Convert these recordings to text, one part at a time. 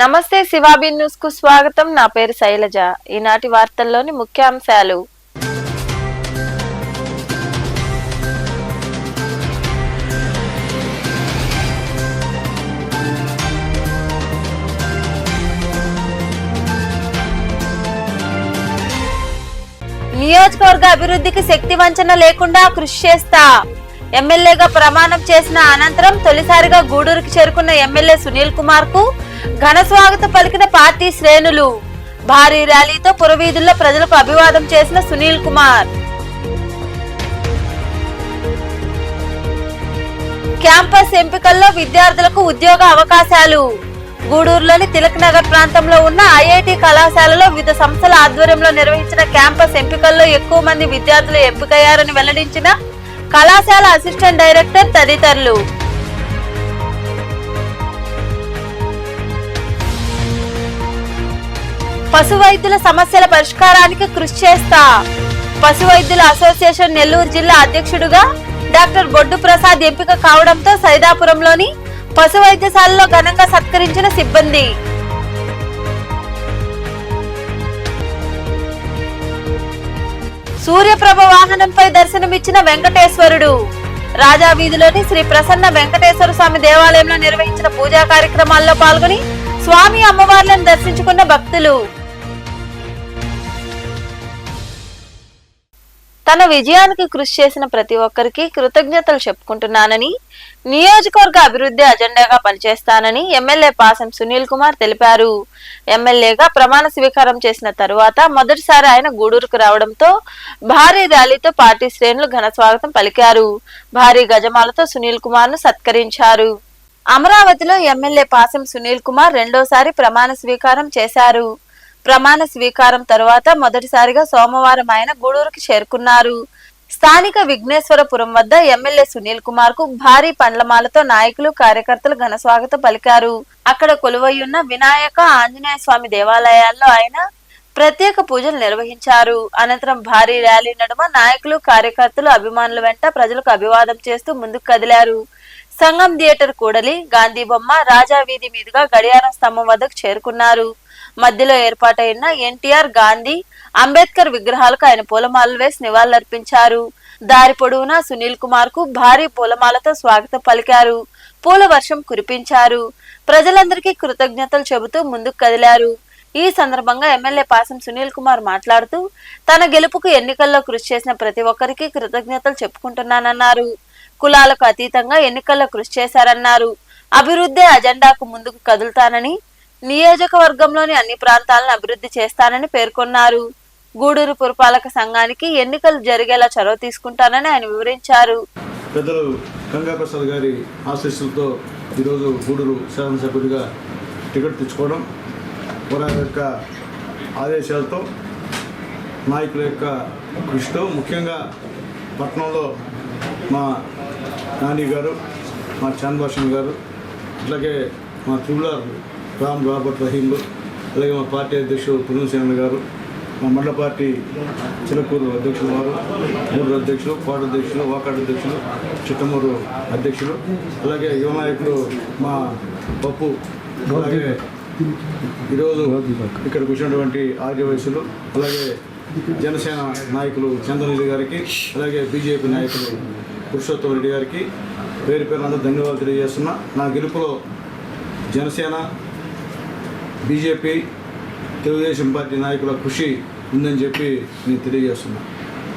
నమస్తే శివాబి న్యూస్ కు స్వాగతం. నా పేరు శైలజ. ఈనాటి వార్తల్లోని ముఖ్యాంశాలు. నియోజకవర్గ అభివృద్ధికి శక్తి వంచన లేకుండా కృషి చేస్తా. ఎమ్మెల్యేగా ప్రమాణం చేసిన అనంతరం తొలిసారిగా గూడూరుకి చేరుకున్న ఎమ్మెల్యే సునీల్ కుమార్ కు ఘన స్వాగతం పలికిన పార్టీ శ్రేణులు. భారీ ర్యాలీతో పురవీధుల్లో ప్రజలకు అభివాదం చేసిన సునీల్ కుమార్. క్యాంపస్ ఎంపికల్లో విద్యార్థులకు ఉద్యోగ అవకాశాలు. గూడూరులోని తిలక్ నగర్ ప్రాంతంలో ఉన్న ఐఐటి కళాశాలలో వివిధ సంస్థల ఆధ్వర్యంలో నిర్వహించిన క్యాంపస్ ఎంపికల్లో ఎక్కువ మంది విద్యార్థులు ఎంపికయ్యారని వెల్లడించిన కళాశాల అసిస్టెంట్ డైరెక్టర్ తదితరులు. పశు వైద్యుల సమస్యల పరిష్కారానికి కృషి చేస్తా. పశు వైద్యుల అసోసియేషన్ నెల్లూరు జిల్లా అధ్యక్షుడుగా డాక్టర్ బొడ్డు ప్రసాద్ ఎంపిక కావడంతో సైదాపురంలోని పశు వైద్యశాలలో ఘనంగా సత్కరించిన సిబ్బంది. సూర్యప్రభ వాహనంపై దర్శనమిచ్చిన వెంకటేశ్వరుడు. రాజా వీధిలోని శ్రీ ప్రసన్న వెంకటేశ్వర స్వామి దేవాలయంలో నిర్వహించిన పూజా కార్యక్రమాల్లో పాల్గొని స్వామి అమ్మవార్లను దర్శించుకున్న భక్తులు. తన విజయానికి కృషి చేసిన ప్రతి ఒక్కరికి కృతజ్ఞతలు చెప్పుకుంటున్నానని, నియోజకవర్గ అభివృద్ధి అజెండాగా పనిచేస్తానని ఎమ్మెల్యే పాసం సునీల్ కుమార్ తెలిపారు. ఎమ్మెల్యేగా ప్రమాణ స్వీకారం చేసిన తరువాత మొదటిసారి ఆయన గూడూరుకు రావడంతో భారీ ర్యాలీతో పార్టీ శ్రేణులు ఘన స్వాగతం పలికారు. భారీ గజమాలతో సునీల్ కుమార్ ను సత్కరించారు. అమరావతిలో ఎమ్మెల్యే పాసం సునీల్ కుమార్ రెండోసారి ప్రమాణ స్వీకారం చేశారు. ప్రమాణ స్వీకారం తరువాత మొదటిసారిగా సోమవారం ఆయన గూడూరుకి చేరుకున్నారు. స్థానిక విఘ్నేశ్వరపురం వద్ద ఎమ్మెల్యే సునీల్ కుమార్ కు భారీ పండ్లమాలతో నాయకులు, కార్యకర్తలు ఘన స్వాగతం పలికారు. అక్కడ కొలువయ్యున్న వినాయక, ఆంజనేయ స్వామి దేవాలయాల్లో ఆయన ప్రత్యేక పూజలు నిర్వహించారు. అనంతరం భారీ ర్యాలీ నడుమ నాయకులు, కార్యకర్తలు, అభిమానుల వెంట ప్రజలకు అభివాదం చేస్తూ ముందుకు కదిలారు. సంగం థియేటర్ కూడలి, గాంధీ బొమ్మ, రాజా వీధి మీదుగా గడియారం స్తంభం వద్దకు చేరుకున్నారు. మధ్యలో ఏర్పాటైన ఎన్టీఆర్, గాంధీ, అంబేద్కర్ విగ్రహాలకు ఆయన పూలమాలలు వేసి నివాళులర్పించారు. దారి పొడవునా సునీల్ కుమార్ కు భారీ పూలమాలతో స్వాగతం పలికారు. పూల వర్షం కురిపించారు. ప్రజలందరికీ కృతజ్ఞతలు చెబుతూ ముందుకు కదిలారు. ఈ సందర్భంగా ఎమ్మెల్యే పాసం సునీల్ కుమార్ మాట్లాడుతూ తన గెలుపుకు ఎన్నికల్లో కృషి చేసిన ప్రతి ఒక్కరికి కృతజ్ఞతలు చెప్పుకుంటున్నానన్నారు. కులాలకు అతీతంగా ఎన్నికల్లో కృషి చేశారన్నారు. అభివృద్ధి అజెండాకు ముందుకు కదులుతానని, నియోజకవర్గంలోని అన్ని ప్రాంతాలను అభివృద్ధి చేస్తానని పేర్కొన్నారు. గూడూరు పురపాలక సంఘానికి ఎన్నికలు జరిగేలా చొరవ తీసుకుంటానని ఆయన వివరించారు. పెద్దలు గంగా ప్రసాద్ గారి ఆశీస్సులతో ఈరోజు గూడూరు శాసనసభ్యుడిగా టికెట్ తెచ్చుకోవడం, వారి యొక్క ఆదేశాలతో, నాయకుల యొక్క కృషితో, ముఖ్యంగా పట్టణంలో మా నాని గారు, మా చాంద్భాషన్ గారు, అట్లాగే మా త్రిబులార్ రామ్ రాబర్ట్ రహీంలు, అలాగే మా పార్టీ అధ్యక్షుడు పునూసేన గారు, మా మండల పార్టీ చిలకూరు అధ్యక్షులు వారు, గూడూరు అధ్యక్షులు, కోట అధ్యక్షులు, వాకాడు అధ్యక్షులు, చిట్టమూరు అధ్యక్షులు, అలాగే యువ నాయకులు మా పప్పు, అలాగే ఈరోజు ఇక్కడికి వచ్చినటువంటి ఆర్య వయసులు, అలాగే జనసేన నాయకులు చంద్రరెడ్డి గారికి, అలాగే బీజేపీ నాయకులు పురుషోత్తమ రెడ్డి గారికి పేరు పేరు అందరూ ధన్యవాదాలు తెలియజేస్తున్నా. నా గెలుపులో జనసేన, బీజేపీ, తెలుగుదేశం పార్టీ నాయకుల కృషి ఉందని చెప్పి నేను తెలియజేస్తున్నా.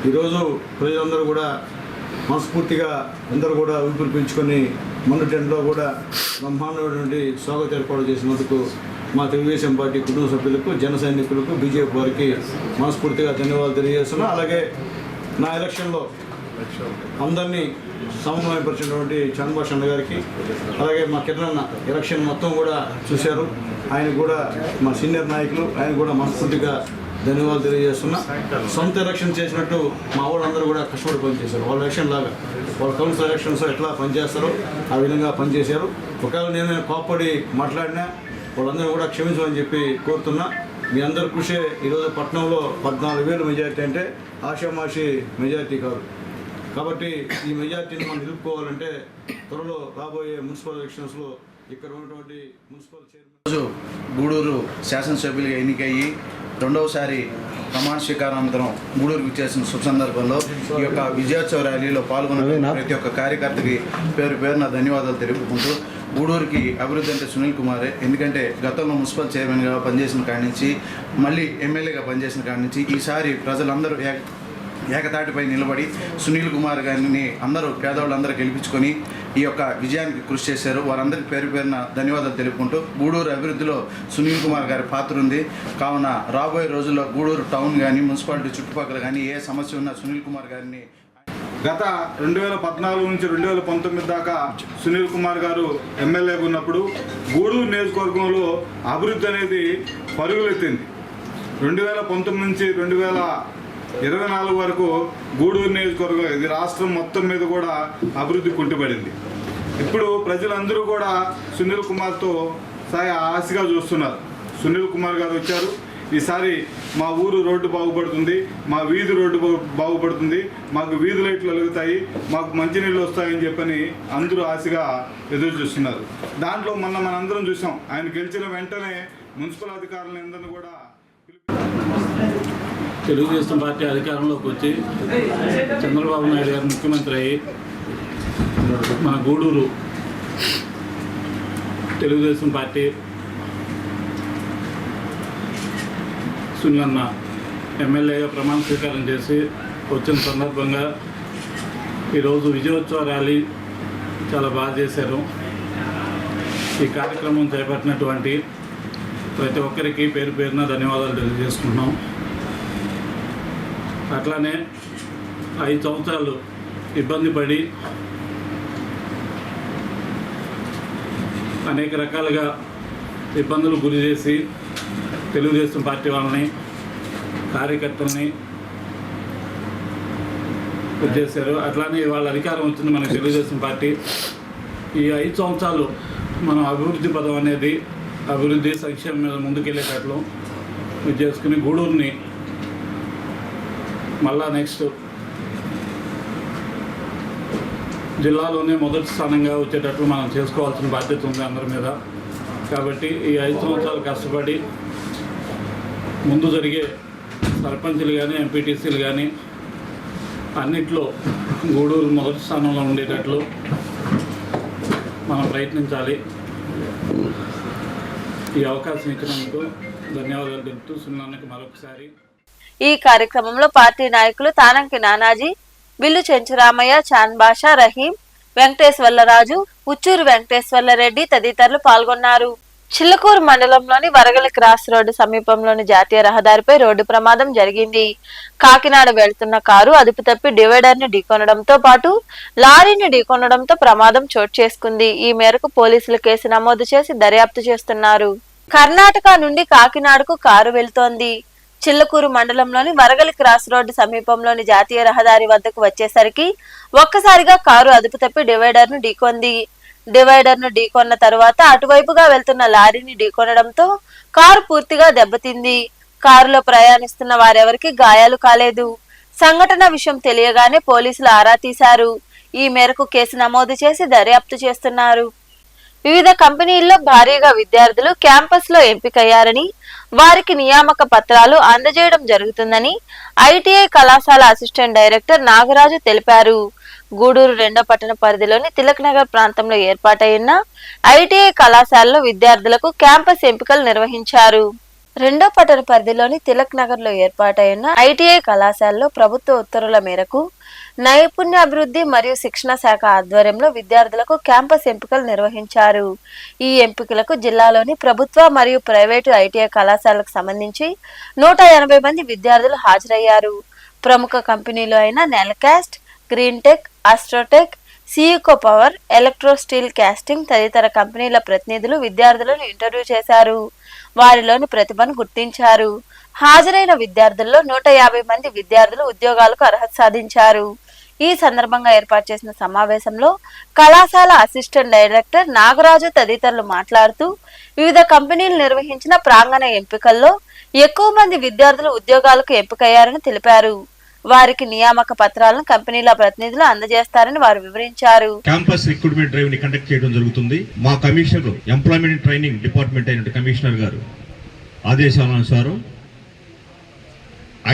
ఈరోజు ప్రజలందరూ కూడా మనస్ఫూర్తిగా అందరూ కూడా ఊపిరి పీల్చుకొని మొన్న టెంట్లో కూడా బ్రహ్మాండమైనటువంటి స్వాగత ఏర్పాటు చేసినందుకు మా తెలుగుదేశం పార్టీ కుటుంబ సభ్యులకు, జన సైనికులకు, బీజేపీ వారికి మనస్ఫూర్తిగా ధన్యవాదాలు తెలియజేస్తున్నా. అలాగే నా ఎలక్షన్లో అందరినీ సమన్వయపరిచినటువంటి చంద్రభాషణ గారికి, అలాగే మా కిరణ్ ఎలక్షన్ మొత్తం కూడా చూశారు. ఆయన కూడా మా సీనియర్ నాయకులు, ఆయన కూడా మనస్ఫూర్తిగా ధన్యవాదాలు తెలియజేస్తున్నా. సొంత ఎలక్షన్ చేసినట్టు మా వాళ్ళందరూ కూడా కష్టపడి పనిచేశారు. వాళ్ళ ఎలక్షన్ లాగా, వాళ్ళ కౌన్సిల్ ఎలక్షన్స్ ఎట్లా పనిచేస్తారో ఆ విధంగా పనిచేశారు. ఒకవేళ నేను కోప్పడి మాట్లాడినా వాళ్ళందరూ కూడా క్షమించమని చెప్పి కోరుతున్నా. మీ అందరి కృషి ఈరోజు పట్టణంలో 14,000 మెజారిటీ అంటే ఆషామాషి మెజారిటీ కాదు. కాబట్టి ఈ మెజార్టీని మనం నిలుపుకోవాలంటే త్వరలో రాబోయే మున్సిపల్ ఎలక్షన్స్లో ఇక్కడ ఉన్నటువంటి మున్సిపల్ చైర్మన్ రోజు గూడూరు శాసనసభ్యులుగా ఎన్నికయ్యి రెండవసారి ప్రమాణ స్వీకారానంతరం గూడూరుకు చేసిన శుభ సందర్భంలో ఈ యొక్క విజయోత్సవ ర్యాలీలో పాల్గొన్న ప్రతి ఒక్క కార్యకర్తకి పేరు పేరున ధన్యవాదాలు తెలుపుకుంటూ గూడూరుకి అభివృద్ధి అంటే సునీల్ కుమారే. ఎందుకంటే గతంలో మున్సిపల్ చైర్మన్గా పనిచేసిన కాడి నుంచి మళ్ళీ ఎమ్మెల్యేగా పనిచేసిన కాడి నుంచి ఈసారి ప్రజలందరూ ఏకతాటిపై నిలబడి సునీల్ కుమార్ గారిని అందరూ పేదవాళ్ళందరూ గెలిపించుకొని ఈ యొక్క విజయానికి కృషి చేశారు. వారందరికీ పేరు పేరున ధన్యవాదాలు తెలుపుకుంటూ గూడూరు అభివృద్ధిలో సునీల్ కుమార్ గారి పాత్ర ఉంది. కావున రాబోయే రోజుల్లో గూడూరు టౌన్ కానీ మున్సిపాలిటీ చుట్టుపక్కల కానీ ఏ సమస్య ఉన్నా సునీల్ కుమార్ గారిని గత 2014 నుంచి 2019 దాకా సునీల్ కుమార్ గారు ఎమ్మెల్యేగా ఉన్నప్పుడు గూడూరు నియోజకవర్గంలో అభివృద్ధి అనేది పరుగులెత్తింది. 2019 నుంచి 2024 వరకు గూడూరు నియోజకవర్గం ఇది రాష్ట్రం మొత్తం మీద కూడా అభివృద్ధి కుంటుపడింది. ఇప్పుడు ప్రజలందరూ కూడా సునీల్ కుమార్తో ఆశగా చూస్తున్నారు. సునీల్ కుమార్ గారు వచ్చారు, ఈసారి మా ఊరు రోడ్డు బాగుపడుతుంది, మా వీధి రోడ్డు బాగుపడుతుంది, మాకు వీధి లైట్లు వెలుగుతాయి, మాకు మంచినీళ్ళు వస్తాయని చెప్పని అందరూ ఆశగా ఎదురు చూస్తున్నారు. దాంట్లో మనందరం చూసాం. ఆయన గెలిచిన వెంటనే మున్సిపల్ అధికారులందరినీ కూడా తెలుగుదేశం పార్టీ అధికారంలోకి వచ్చి చంద్రబాబు నాయుడు గారు ముఖ్యమంత్రి అయ్యి మన గూడూరు తెలుగుదేశం పార్టీ సునీల్ ఎమ్మెల్యేగా ప్రమాణ స్వీకారం చేసి వచ్చిన సందర్భంగా ఈరోజు విజయోత్సవ ర్యాలీ చాలా బాగా చేశారు. ఈ కార్యక్రమం చేపట్టినటువంటి ప్రతి ఒక్కరికి పేరు పేరున ధన్యవాదాలు తెలియజేసుకుంటున్నాం. అట్లానే 5 సంవత్సరాలు ఇబ్బంది పడి అనేక రకాలుగా ఇబ్బందులు గురి చేసి తెలుగుదేశం పార్టీ వాళ్ళని కార్యకర్తల్ని చేశారు. అట్లానే వాళ్ళ అధికారం వచ్చింది మనకు తెలుగుదేశం పార్టీ. ఈ 5 సంవత్సరాలు మనం అభివృద్ధి పదం అనేది అభివృద్ధి సంక్షేమం మీద ముందుకెళ్ళేటట్లు చేసుకుని గూడూరుని మళ్ళా నెక్స్ట్ జిల్లాలోనే మొదటి స్థానంగా వచ్చేటట్లు మనం చేసుకోవాల్సిన బాధ్యత ఉంది అందరి మీద. కాబట్టి ఈ 5 సంవత్సరాలు కష్టపడి ముందు జరిగే సర్పంచులు కానీ ఎంపీటీసీలు కానీ అన్నిట్లో గూడూరు మొదటి స్థానంలో ఉండేటట్లు మనం ప్రయత్నించాలి. ఈ అవకాశం ఇచ్చినందుకు ధన్యవాదాలు తెలుపుతూ సునీల్ మరొకసారి. ఈ కార్యక్రమంలో పార్టీ నాయకులు తానంకి నానాజీ, బిల్లు చెంచురామయ్య, చాన్ బాషా, రహీం, వెంకటేశ్వర్లరాజు, ఉచ్చూరు వెంకటేశ్వర్లరెడ్డి తదితరులు పాల్గొన్నారు. చిల్లకూరు మండలంలోని వరగలి క్రాస్ రోడ్డు సమీపంలోని జాతీయ రహదారిపై రోడ్డు ప్రమాదం జరిగింది. కాకినాడ వెళ్తున్న కారు అదుపు తప్పి డివైడర్ ని ఢీకొనడంతో పాటు లారీని ఢీకొనడంతో ప్రమాదం చోటు చేసుకుంది. ఈ మేరకు పోలీసులు కేసు నమోదు చేసి దర్యాప్తు చేస్తున్నారు. కర్ణాటక నుండి కాకినాడకు కారు వెళ్తోంది. చిల్లకూరు మండలంలోని వరగలి క్రాస్ రోడ్డు సమీపంలోని జాతీయ రహదారి వద్దకు వచ్చేసరికి ఒక్కసారిగా కారు అదుపు తప్పి డివైడర్ ను ఢీకొంది. డివైడర్ ను ఢీకొన్న తరువాత అటువైపుగా వెళ్తున్న లారీని ఢీకొనడంతో కారు పూర్తిగా దెబ్బతింది. కారులో ప్రయాణిస్తున్న వారెవరికి గాయాలు కాలేదు. సంఘటన విషయం తెలియగానే పోలీసులు ఆరా తీశారు. ఈ మేరకు కేసు నమోదు చేసి దర్యాప్తు చేస్తున్నారు. వివిధ కంపెనీల్లో భారీగా విద్యార్థులు క్యాంపస్ లో ఎంపికయ్యారని, వారికి నియామక పత్రాలు అందజేయడం జరుగుతుందని ఐటీఐ కళాశాల అసిస్టెంట్ డైరెక్టర్ నాగరాజు తెలిపారు. గూడూరు 2వ పట్టణ పరిధిలోని తిలక్ నగర్ ప్రాంతంలో ఏర్పాటైన ఐటీఐ కళాశాలలో విద్యార్థులకు క్యాంపస్ ఎంపికలు నిర్వహించారు. 2వ పట్టణ పరిధిలోని తిలక్ నగర్ లో ఏర్పాటైన ఐటీఐ కళాశాలలో ప్రభుత్వ ఉత్తర్వుల మేరకు నైపుణ్యాభివృద్ధి మరియు శిక్షణ శాఖ ఆధ్వర్యంలో విద్యార్థులకు క్యాంపస్ ఎంపికలు నిర్వహించారు. ఈ ఎంపికలకు జిల్లాలోని ప్రభుత్వ మరియు ప్రైవేటు ఐటీఐ కళాశాలకు సంబంధించి 180 మంది విద్యార్థులు హాజరయ్యారు. ప్రముఖ కంపెనీలు అయిన నెల్కాస్ట్, గ్రీన్ టెక్, ఆస్ట్రోటెక్, సిఈకో పవర్, ఎలక్ట్రో స్టీల్ కాస్టింగ్ తదితర కంపెనీల ప్రతినిధులు విద్యార్థులను ఇంటర్వ్యూ చేశారు. వారిలోని ప్రతిభను గుర్తించారు. హాజరైన విద్యార్థుల్లో 150 మంది విద్యార్థులు ఉద్యోగాలకు అర్హత సాధించారు. ఈ సందర్భంగా ఏర్పాటు చేసిన సమావేశంలో కళాశాల అసిస్టెంట్ డైరెక్టర్ నాగరాజు తదితరులు మాట్లాడుతూ వివిధ కంపెనీలు నిర్వహించిన ప్రాంగణ ఎంపికల్లో ఎక్కువ మంది విద్యార్థులు ఉద్యోగాలకు ఎంపికయ్యారని తెలిపారు. వారికి నియామక పత్రాలను కంపెనీల ప్రతినిధులు అందజేస్తారని వారు వివరించారు. క్యాంపస్ రిక్రూట్మెంట్ డ్రైవ్ ని కండక్ట్ చేయడం జరుగుతుంది. మా కమిషనర్ ఎంప్లాయ్మెంట్ ట్రైనింగ్ డిపార్ట్మెంట్ అయిన కమిషనర్ గారు ఆదేశానుసారం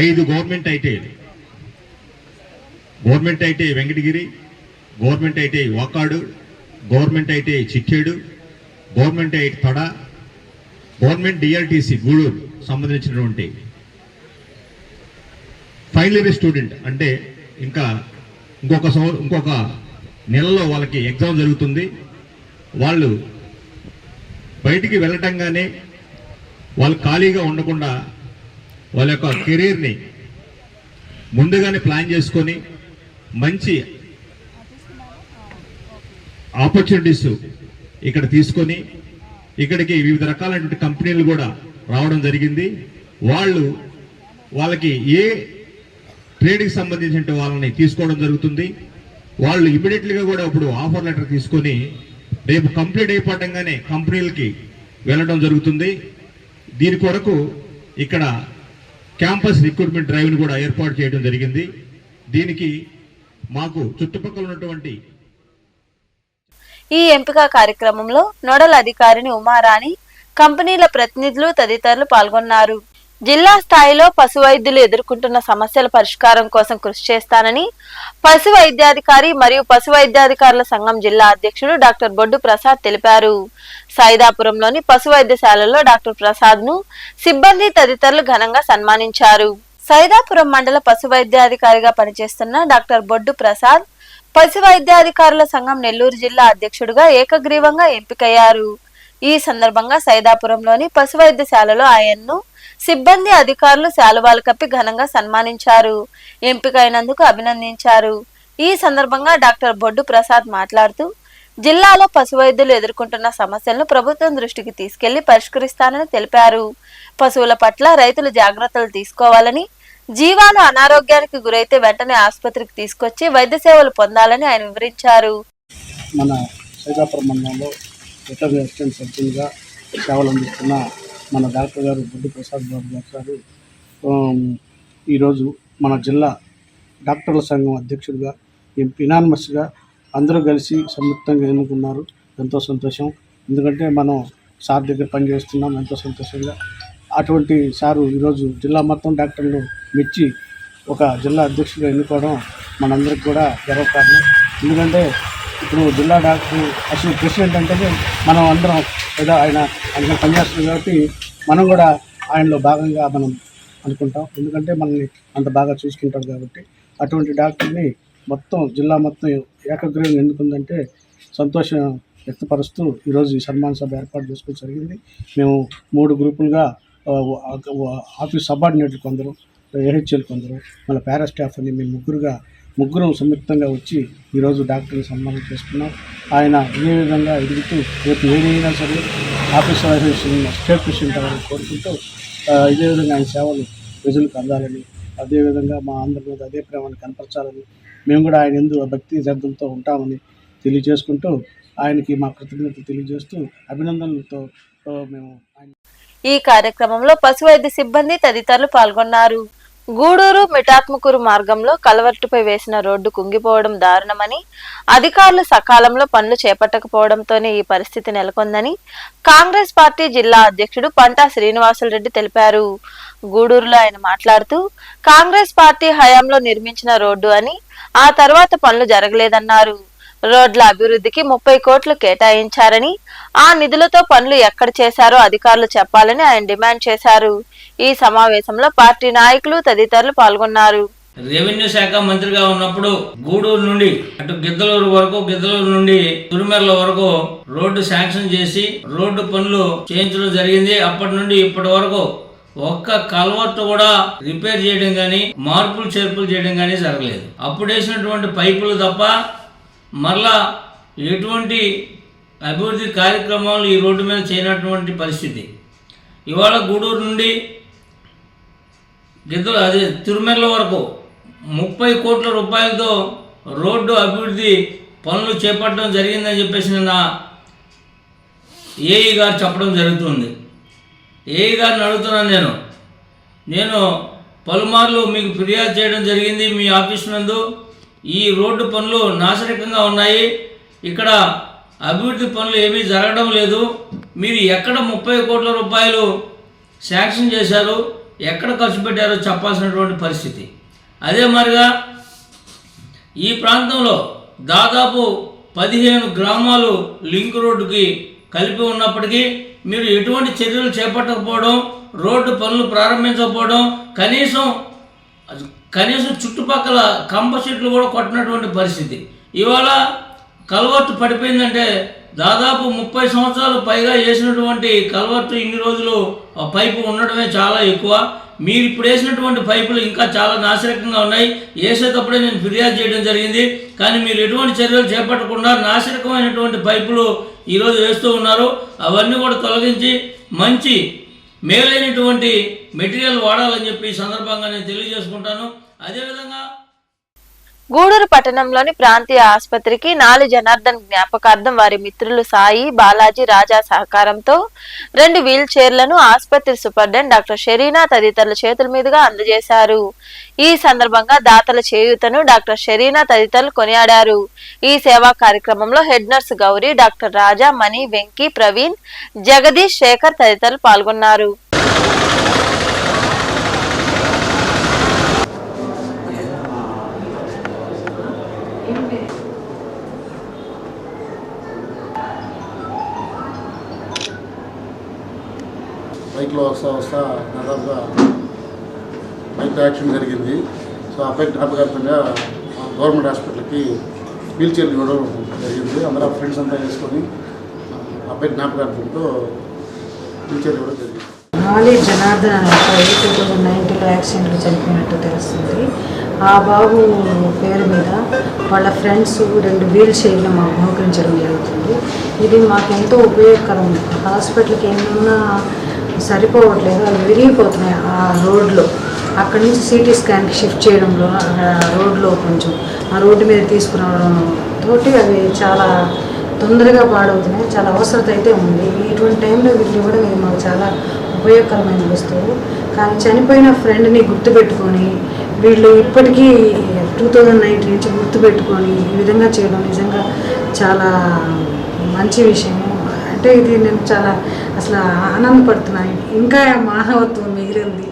5 government ITI Venkatagiri, government ITI Vakadu, government ITI Chittedu, government ITI Tada, government DRTC Gudur సంబంధించినటువంటి ఫైనల్ ఇయర్ స్టూడెంట్ అంటే ఇంకొక నెలలో వాళ్ళకి ఎగ్జామ్ జరుగుతుంది. వాళ్ళు బయటికి వెళ్ళటంగానే వాళ్ళు ఖాళీగా ఉండకుండా వాళ్ళ యొక్క కెరీర్ని ముందుగానే ప్లాన్ చేసుకొని మంచి ఆపర్చునిటీస్ ఇక్కడ తీసుకొని ఇక్కడికి వివిధ రకాలైనటువంటి కంపెనీలు కూడా రావడం జరిగింది. వాళ్ళకి ఏ ట్రేడ్కి సంబంధించిన వాళ్ళని తీసుకోవడం జరుగుతుంది. వాళ్ళు ఇమీడియట్లీగా కూడా ఇప్పుడు ఆఫర్ లెటర్ తీసుకొని రేపు కంప్లీట్ అయిపోవటంగానే కంపెనీలకి వెళ్ళడం జరుగుతుంది. దీని కొరకు ఇక్కడ క్యాంపస్ రిక్రూట్మెంట్ డ్రైవ్ని కూడా ఏర్పాటు చేయడం జరిగింది. దీనికి మాకు చుట్టుపక్కల ఉన్నటువంటి ఈ ఎంపిక కార్యక్రమంలో నోడల్ అధికారిని ఉమారాణి, కంపెనీల ప్రతినిధులు తదితరులు పాల్గొన్నారు. జిల్లా స్థాయిలో పశు వైద్యులు ఎదుర్కొంటున్న సమస్యల పరిష్కారం కోసం కృషి చేస్తానని పశు వైద్యాధికారి మరియు పశు వైద్యాధికారుల సంఘం జిల్లా అధ్యక్షుడు డాక్టర్ బొడ్డు ప్రసాద్ తెలిపారు. సైదాపురంలోని పశు వైద్యశాలలో డాక్టర్ ప్రసాద్ ను సిబ్బంది తదితరులు ఘనంగా సన్మానించారు. సైదాపురం మండల పశు వైద్యాధికారిగా పనిచేస్తున్న డాక్టర్ బొడ్డు ప్రసాద్ పశు వైద్యాధికారుల సంఘం నెల్లూరు జిల్లా అధ్యక్షుడిగా ఏకగ్రీవంగా ఎంపికయ్యారు. ఈ సందర్భంగా సైదాపురంలోని పశు వైద్యశాలలో ఆయన్ను సిబ్బంది అధికారులు శాలువాలు కప్పి ఘనంగా సన్మానించారు. ఎంపికైనందుకు అభినందించారు. ఈ సందర్భంగా డాక్టర్ బొడ్డు ప్రసాద్ మాట్లాడుతూ జిల్లాలో పశు వైద్యులు ఎదుర్కొంటున్న సమస్యలను ప్రభుత్వం దృష్టికి తీసుకెళ్లి పరిష్కరిస్తానని తెలిపారు. పశువుల పట్ల రైతులు జాగ్రత్తలు తీసుకోవాలని, జీవాలు అనారోగ్యానికి గురైతే వెంటనే ఆసుపత్రికి తీసుకొచ్చి వైద్య సేవలు పొందాలని ఆయన వివరించారు. మన సైదాపురం మండలంలో వెటర్నరీ అసిస్టెంట్ సర్జన్గా సేవలు అందిస్తున్న మన డాక్టర్ గారు బొడ్డు ప్రసాద్ బాబు గారు ఈరోజు మన జిల్లా డాక్టర్ల సంఘం అధ్యక్షుడిగా యునానిమస్గా అందరూ కలిసి సంయుక్తంగా ఎన్నుకున్నారు. ఎంతో సంతోషం. ఎందుకంటే మనం సార్ దగ్గర పనిచేస్తున్నాం, ఎంతో సంతోషంగా. అటువంటి సారు ఈరోజు జిల్లా మొత్తం డాక్టర్లు మెచ్చి ఒక జిల్లా అధ్యక్షుడిగా ఎన్నుకోవడం మనందరికి కూడా గర్వకారణం. ఎందుకంటే ఇప్పుడు జిల్లా డాక్టర్ అసలు ప్రెసిడెంట్ అంటే మనం అందరం ఏదో ఆయన పనిచేస్తున్నాం కాబట్టి మనం కూడా ఆయనలో భాగంగా మనం అనుకుంటాం. ఎందుకంటే మనల్ని అంత బాగా చూసుకుంటాడు కాబట్టి అటువంటి డాక్టర్ని మొత్తం జిల్లా మొత్తం ఏకగ్రీవంగా ఎన్నుకుందంటే సంతోషం వ్యక్తపరుస్తూ ఈరోజు ఈ సన్మాన సభ ఏర్పాటు చేసుకోవడం జరిగింది. మేము 3 గ్రూపులుగా ఆఫీస్ సబార్డినేట్లు కొందరు, ఏహెచ్ఎల్ కొందరు, మళ్ళీ పారా స్టాఫ్ అని మేము ముగ్గురు సంయుక్తంగా వచ్చి ఈరోజు డాక్టర్ని సన్మానం చేసుకున్నాం. ఆయన ఇదే విధంగా ఎదుగుతూ రేపు ఏదైనా సరే ఆఫీస్ స్టేట్ ప్రెసిడెంట్ అవ్వాలని కోరుకుంటూ ఇదే విధంగా ఆయన సేవలు ప్రజలకు అందాలని, అదేవిధంగా మా అందరి మీద అదే ప్రేమను కనపరచాలని మేము కూడా ఆయన ఎందు భక్తి శ్రద్ధలతో ఉంటామని తెలియజేసుకుంటూ ఆయనకి మా కృతజ్ఞతలు తెలియజేస్తూ అభినందనలతో మేము ఈ కార్యక్రమంలో పశు వైద్య సిబ్బంది తదితరులు పాల్గొన్నారు. గూడూరు మిఠాత్మకూరు మార్గంలో కలవర్టుపై వేసిన రోడ్డు కుంగిపోవడం దారుణమని, అధికారులు సకాలంలో పనులు చేపట్టకపోవడంతోనే ఈ పరిస్థితి నెలకొందని కాంగ్రెస్ పార్టీ జిల్లా అధ్యక్షుడు పంటా శ్రీనివాసులరెడ్డి తెలిపారు. గూడూరులో ఆయన మాట్లాడుతూ కాంగ్రెస్ పార్టీ హయాంలో నిర్మించిన రోడ్డు అని, ఆ తర్వాత పనులు జరగలేదన్నారు. రోడ్ల అభివృద్ధికి 30 కోట్లు కేటాయించారని, ఆ నిధులతో పనులు ఎక్కడ చేశారో అధికారులు చెప్పాలని ఆయన డిమాండ్ చేశారు. ఈ సమావేశంలో పార్టీ నాయకులు తదితరులు పాల్గొన్నారు. రెవెన్యూ శాఖ మంత్రిగా ఉన్నప్పుడు గూడూరు నుండి అటు గిద్దలూరు నుండి తురుమెర్ల వరకు రోడ్డు శాంక్షన్ చేసి రోడ్డు పనులు చేయించడం జరిగింది. అప్పటి నుండి ఇప్పటి వరకు ఒక్క కల్వర్ట్ కూడా రిపేర్ చేయడం కానీ మార్పులు చేర్పులు చేయడం కానీ జరగలేదు. అప్పుడు వేసినటువంటి పైపులు తప్ప మరలా ఎటువంటి అభివృద్ధి కార్యక్రమాలు ఈ రోడ్డు మీద చేయనటువంటి పరిస్థితి. ఇవాళ గూడూరు నుండి తిరుమెర్ల వరకు 30 కోట్ల రూపాయలతో రోడ్డు అభివృద్ధి పనులు చేపట్టడం జరిగిందని చెప్పేసి నిన్న ఏఈ గారు చెప్పడం జరుగుతుంది. ఏఈ గారిని అడుగుతున్నాను నేను పలుమార్లు మీకు ఫిర్యాదు చేయడం జరిగింది మీ ఆఫీస్ నందు. ఈ రోడ్డు పనులు నాశరకంగా ఉన్నాయి, ఇక్కడ అభివృద్ధి పనులు ఏమీ జరగడం లేదు. మీరు ఎక్కడ 30 కోట్ల రూపాయలు శాంక్షన్ చేశారు, ఎక్కడ ఖర్చు పెట్టారో చెప్పాల్సినటువంటి పరిస్థితి. అదే మాదిరిగా ఈ ప్రాంతంలో దాదాపు 15 గ్రామాలు లింక్ రోడ్డుకి కలిపి ఉన్నప్పటికీ మీరు ఎటువంటి చర్యలు చేపట్టకపోవడం, రోడ్డు పనులు ప్రారంభించకపోవడం, కనీసం చుట్టుపక్కల కంప చెట్లు కూడా కొట్టినటువంటి పరిస్థితి. ఇవాళ కల్వర్టు పడిపోయిందంటే దాదాపు 30 సంవత్సరాలు పైగా వేసినటువంటి కల్వర్టు ఇన్ని రోజులు పైపు ఉండడమే చాలా ఎక్కువ. మీరు ఇప్పుడు వేసినటువంటి పైపులు ఇంకా చాలా నాశరకంగా ఉన్నాయి. వేసేటప్పుడే నేను ఫిర్యాదు చేయడం జరిగింది, కానీ మీరు ఎటువంటి చర్యలు చేపట్టకుండా నాశరకమైనటువంటి పైపులు ఈరోజు వేస్తూ ఉన్నారు. అవన్నీ కూడా తొలగించి మంచి మేలైనటువంటి మెటీరియల్ వాడాలని చెప్పి ఈ సందర్భంగా నేను తెలియజేసుకుంటాను. అదేవిధంగా గూడూరు పట్టణంలోని ప్రాంతీయ ఆసుపత్రికి నాలి జనార్దన్ జ్ఞాపకార్థం వారి మిత్రులు సాయి, బాలాజీ, రాజా సహకారంతో 2 వీల్ చైర్లను ఆసుపత్రి సూపరింటెండెంట్ డాక్టర్ షెరీనా తదితరుల చేతుల మీదుగా అందజేశారు. ఈ సందర్భంగా దాతల చేయూతను డాక్టర్ షెరీనా తదితరులు కొనియాడారు. ఈ సేవా కార్యక్రమంలో హెడ్ నర్స్ గౌరీ, డాక్టర్ రాజా, మణి, వెంకీ, ప్రవీణ్, జగదీష్, శేఖర్ తదితరులు పాల్గొన్నారు. బైక్లో వస్తా దాదాపుగా బైక్ యాక్సిడెంట్ జరిగింది. సో ఆ బైక్ జ్ఞాపకార్థంగా గవర్నమెంట్ హాస్పిటల్కి వీల్ చైర్లు ఇవ్వడం జరిగింది. అందరూ ఫ్రెండ్స్ అంతా వేసుకొని ఆ బైక్ జ్ఞాపకార్థంతో వీల్ చైర్లు ఇవ్వడం జరిగింది. నాలి జనార్దన్ అనే అబ్బాయి 2019లో యాక్సిడెంట్లో చనిపోయినట్టు తెలుస్తుంది. ఆ బాబు పేరు మీద వాళ్ళ ఫ్రెండ్స్ 2 వీల్ చైర్లు మాకు బహుకరించడం జరుగుతుంది. ఇది మాకు ఎంతో ఉపయోగకరం. హాస్పిటల్కి ఏమన్నా సరిపోవట్లేదు, అవి విరిగిపోతున్నాయి ఆ రోడ్లో. అక్కడి నుంచి సిటీ స్కాన్కి షిఫ్ట్ చేయడంలో రోడ్లో కొంచెం ఆ రోడ్డు మీద తీసుకురావడంతో అవి చాలా తొందరగా పాడవుతున్నాయి. చాలా అవసరత అయితే ఉంది. ఇటువంటి టైంలో వీళ్ళు ఇవ్వడం ఇది మాకు చాలా ఉపయోగకరమైన వస్తువు. కానీ చనిపోయిన ఫ్రెండ్ని గుర్తుపెట్టుకొని వీళ్ళు ఇప్పటికీ 2019 నుంచి గుర్తుపెట్టుకొని ఈ విధంగా చేయడం నిజంగా చాలా మంచి విషయం. అంటే ఇది నేను చాలా అసలు ఆనందపడుతున్నాను. ఇంకా మానవత్వం మిగిలింది.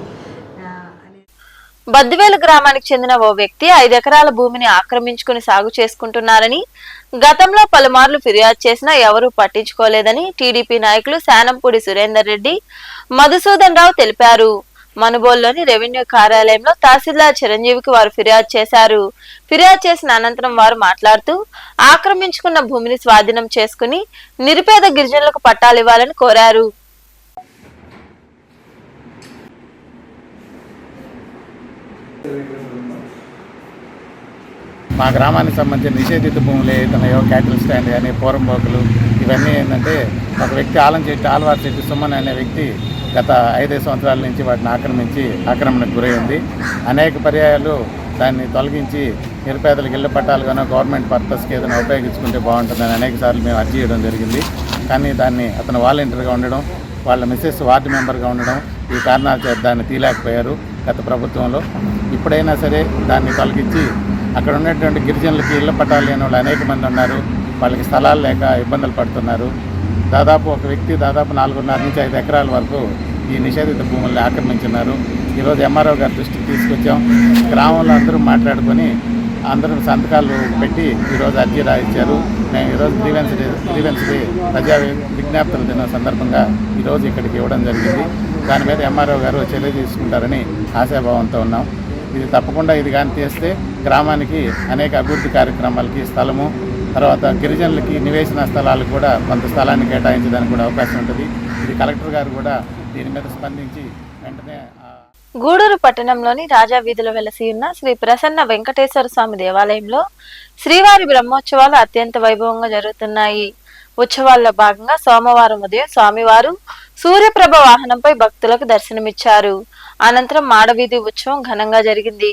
బద్దివేలు గ్రామానికి చెందిన ఓ వ్యక్తి 5 ఎకరాల భూమిని ఆక్రమించుకుని సాగు చేసుకుంటున్నారని గతంలో పలుమార్లు ఫిర్యాదు చేసినా ఎవరూ పట్టించుకోలేదని టీడీపీ నాయకులు శానంపూడి సురేందర్ రెడ్డి, మధుసూదన్ రావు తెలిపారు. మనుబోలులోని రెవెన్యూ కార్యాలయంలో తహసీల్దార్ చిరంజీవికి వారు ఫిర్యాదు చేశారు. ఫిర్యాదు చేసిన అనంతరం వారు మాట్లాడుతూ ఆక్రమించుకున్న భూమిని స్వాధీనం చేసుకుని నిరుపేద గిరిజనులకు పట్టాలివ్వాలని కోరారు. మా గ్రామానికి సంబంధించిన నిషేధిత భూములు ఏదైతున్నాయో క్యాటిల్ స్టాండ్ కానీ పోరంబోకులు ఇవన్నీ ఏంటంటే ఒక వ్యక్తి ఆల్వార్ చెట్టు సుమన్ అనే వ్యక్తి గత 5 సంవత్సరాల నుంచి వాటిని ఆక్రమణకు గురైంది. అనేక పర్యాయాలు దాన్ని తొలగించి నిరుపేదలకు ఇళ్ల పట్టాలుగానో గవర్నమెంట్ పర్పస్కి ఏదైనా ఉపయోగించుకుంటే బాగుంటుందని అనేక సార్లు మేము అర్జీ చేయడం జరిగింది. కానీ దాన్ని అతను వాలంటీర్గా ఉండడం, వాళ్ళ మిస్సెస్ వార్డు మెంబర్గా ఉండడం, ఈ కారణాల చేత దాన్ని తీయలేకపోయారు గత ప్రభుత్వంలో. ఇప్పుడైనా సరే దాన్ని తొలగించి అక్కడ ఉన్నటువంటి గిరిజనులకి ఇళ్ల పట్టాలు లేని వాళ్ళు అనేక మంది ఉన్నారు. వాళ్ళకి స్థలాలు లేక ఇబ్బందులు పడుతున్నారు. దాదాపు ఒక వ్యక్తి 4.5 నుంచి 5 ఎకరాల వరకు ఈ నిషేధిత భూముల్ని ఆక్రమించున్నారు. ఈరోజు ఎంఆర్ఓ గారి దృష్టికి తీసుకొచ్చాం. గ్రామంలో అందరూ మాట్లాడుకొని అందరూ సంతకాలు పెట్టి ఈరోజు అర్జీ రాయించారు. మేము ఈరోజు గ్రీవెన్స్ డే ప్రజా విజ్ఞాప్తుల దినం సందర్భంగా ఈరోజు ఇక్కడికి ఇవ్వడం జరిగింది. దాని మీద ఎంఆర్ఓ గారు చర్య తీసుకుంటారని ఆశాభావంతో ఉన్నాం. ఇది తప్పకుండా ఇది కానీ చేస్తే గ్రామానికి అనేక అభివృద్ధి కార్యక్రమాలకి స్థలము, తర్వాత గిరిజనులకి నివేశన స్థలాలకు కూడా కొంత స్థలాన్ని కేటాయించడానికి కూడా అవకాశం ఉంటుంది. ఇది కలెక్టర్ గారు కూడా దీని మీద స్పందించి వెంటనే. గూడూరు పట్టణంలోని రాజా వీధిలో వెలసి ఉన్న శ్రీ ప్రసన్న వెంకటేశ్వర స్వామి దేవాలయంలో శ్రీవారి బ్రహ్మోత్సవాలు అత్యంత వైభవంగా జరుగుతున్నాయి. ఉత్సవాల్లో భాగంగా సోమవారం ఉదయం స్వామివారు సూర్యప్రభ వాహనంపై భక్తులకు దర్శనమిచ్చారు. అనంతరం మాడవీధి ఉత్సవం ఘనంగా జరిగింది.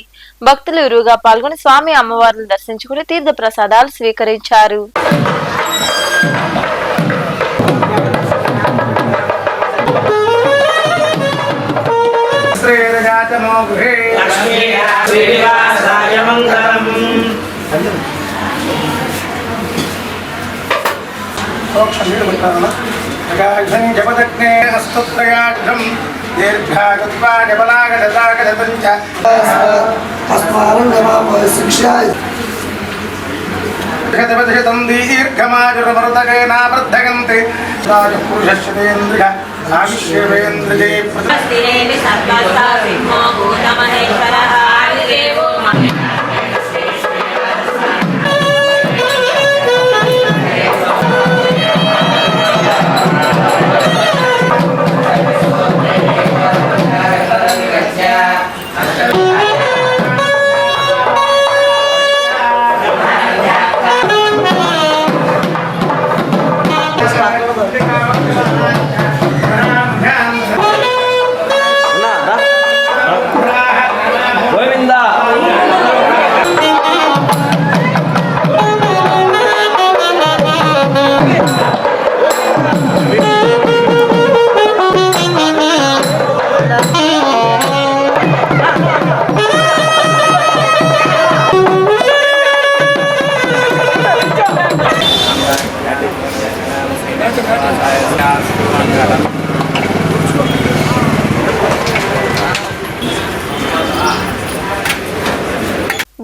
భక్తులు ఇరువుగా పాల్గొని స్వామి అమ్మవార్లను దర్శించుకుని తీర్థ ప్రసాదాలు స్వీకరించారు. శ్రీరజాతమో గృహే సోక్షం నీళ్ళు పెట్టాలన్నా ప్రకాశం జపదగ్నే హస్తత్రయాక్షం దీర్ఘాగత్వా జపలాగజతాగజతంచ శిక్షాయ జగదవదశతం దీర్ఘమాజురమృతకేనావర్ధగంతే రాజపురుషేంద్రియ ఆయుష్యేంద్రియే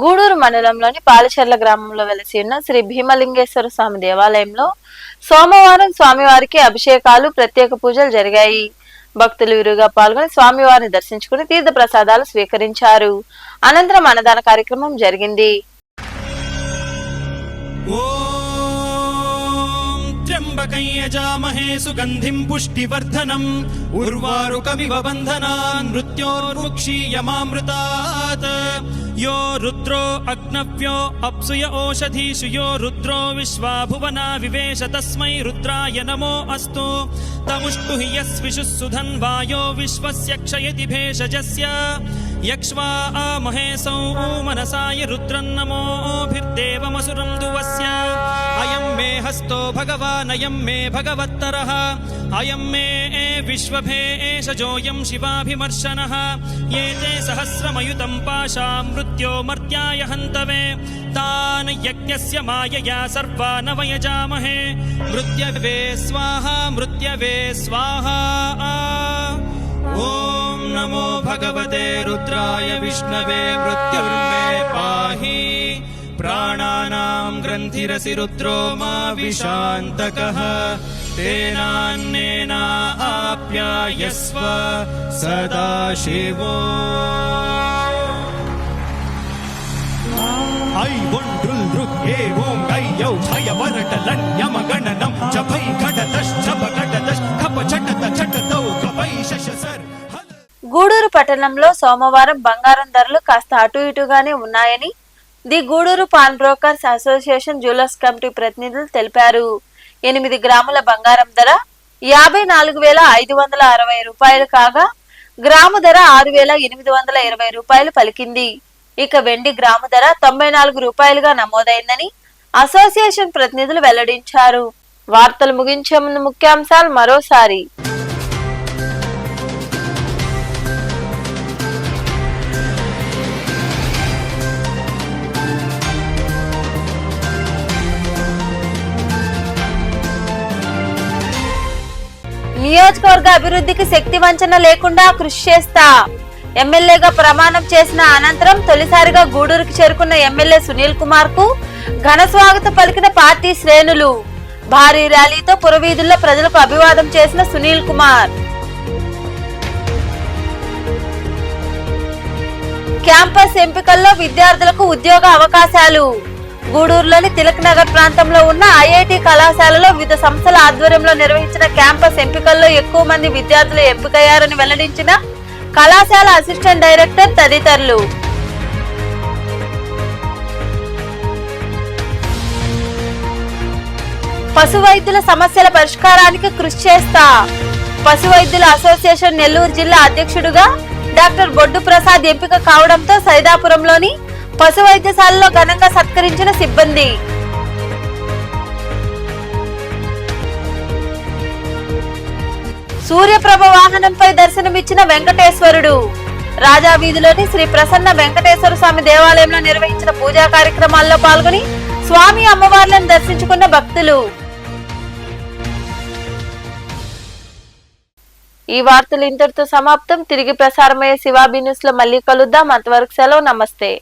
గూడూరు మండలంలోని పాలచెర్ల గ్రామంలో వెలసి ఉన్న శ్రీ భీమలింగేశ్వర స్వామి దేవాలయంలో సోమవారం స్వామివారికి అభిషేకాలు ప్రత్యేక పూజలు జరిగాయి. భక్తులు విరిగా పాల్గొని స్వామివారిని దర్శించుకుని తీర్థ ప్రసాదాలు స్వీకరించారు. అనంతరం అన్నదాన కార్యక్రమం జరిగింది. त्र्यंबकं यजामहे सुगंधिं पुष्टिवर्धनम् उर्वारुकमिव बन्धनान् मृत्योर्मुक्षीयमामृतात् यो रुद्रो अग्नव्यो अप्सुय ओषधीषु यो रुद्रो विश्वा भुवना विवेश तस्मै रुद्राय नमो अस्तु तमुष्टु हि यस्विषुः सुधन्वायो विश्वस्य क्षयति भेषजस्य यक्ष्वा महेशौ मनसाय रुद्रन्नमोभिर्देवमसुरं दुवस्य अयं मे हस्तो भगवानयं मे भगवत्तरः अयं मे विश्वभेषजोऽयं शिवाभिमर्शनः ये ते सहस्रमयुतं पाशा मृत्यो मर्त्याय हन्तवे तान् यज्ञस्य मायया सर्वान् वयजामहे मृत्यवे स्वाहा मृत्यवे स्वाहा ॐ नमो भगवते रुद्राय विष्णवे मृत्युर्मे पाहि प्राणानां ग्रन्थिरसि रुद्रो मा विशान्तकः तेनान्नेन आप्यायस्व सदा शिवो ऐ वोण्डृल्दृक् एवं गयौ क्षयवरटलन्यमगणनं जपै घटतश्चपघटतश् खपचटत चटतौ कपै शशसर् గూడూరు పట్టణంలో సోమవారం బంగారం ధరలు కాస్త అటు ఇటుగానే ఉన్నాయని the Gudur pawn brokers association jewellers committee ప్రతినిధులు తెలిపారు. 8 గ్రాముల బంగారం ధర 54,560 రూపాయలు కాగా గ్రాము ధర 6,820 రూపాయలు పలికింది. ఇక వెండి గ్రాము ధర 94 రూపాయలుగా నమోదైందని అసోసియేషన్ ప్రతినిధులు వెల్లడించారు. వార్తలు ముగించే ముందు ముఖ్యాంశాలు మరోసారి. నియోజకవర్గ అభివృద్ధికి శక్తి వంచన లేకుండా కృషి చేస్తా ఎమ్మెల్యేగా ప్రమాణం చేసిన అనంతరం తొలిసారిగా గూడూరుకు చేరుకున్న ఎమ్మెల్యే సునీల్ కుమార్ కు ఘన స్వాగతం పలికిన పార్టీ శ్రేణులు. భారీ ర్యాలీతో పురవీధుల్లో ప్రజలకు అభివాదం చేసిన సునీల్ కుమార్. క్యాంపస్ ఎంపికల్లో విద్యార్థులకు ఉద్యోగ అవకాశాలు. గూడూరులోని తిలక్ నగర్ ప్రాంతంలో ఉన్న ఐఐటి కళాశాలలో వివిధ సంస్థల ఆధ్వర్యంలో నిర్వహించిన క్యాంపస్ ఎంపికల్లో ఎక్కువ మంది విద్యార్థులు ఎంపికయ్యారని వెల్లడించిన కళాశాల అసిస్టెంట్ డైరెక్టర్ తదితరులు. పశు వైద్యుల సమస్యల పరిష్కారానికి కృషి చేస్తా పశు వైద్యుల అసోసియేషన్ నెల్లూరు జిల్లా అధ్యక్షుడుగా డాక్టర్ బొడ్డు ప్రసాద్ ఎంపిక కావడంతో సైదాపురంలోని పశు వైద్యశాలలో ఘనంగా సత్కరించిన సిబ్బంది. సూర్యప్రభ వాహనంపై దర్శనమిచ్చిన వెంకటేశ్వరుడు. రాజా వీధిలోని శ్రీ ప్రసన్న వెంకటేశ్వర స్వామి దేవాలయంలో నిర్వహించిన పూజా కార్యక్రమాల్లో పాల్గొని స్వామి అమ్మవార్లను దర్శించుకున్న భక్తులు. ఈ వార్తలు ఇంతటితో సమాప్తం. తిరిగి ప్రసారమయ్యే శివాబీ న్యూస్ లో మళ్ళీ కలుద్దాం. అంతవరకు సెలవు. నమస్తే.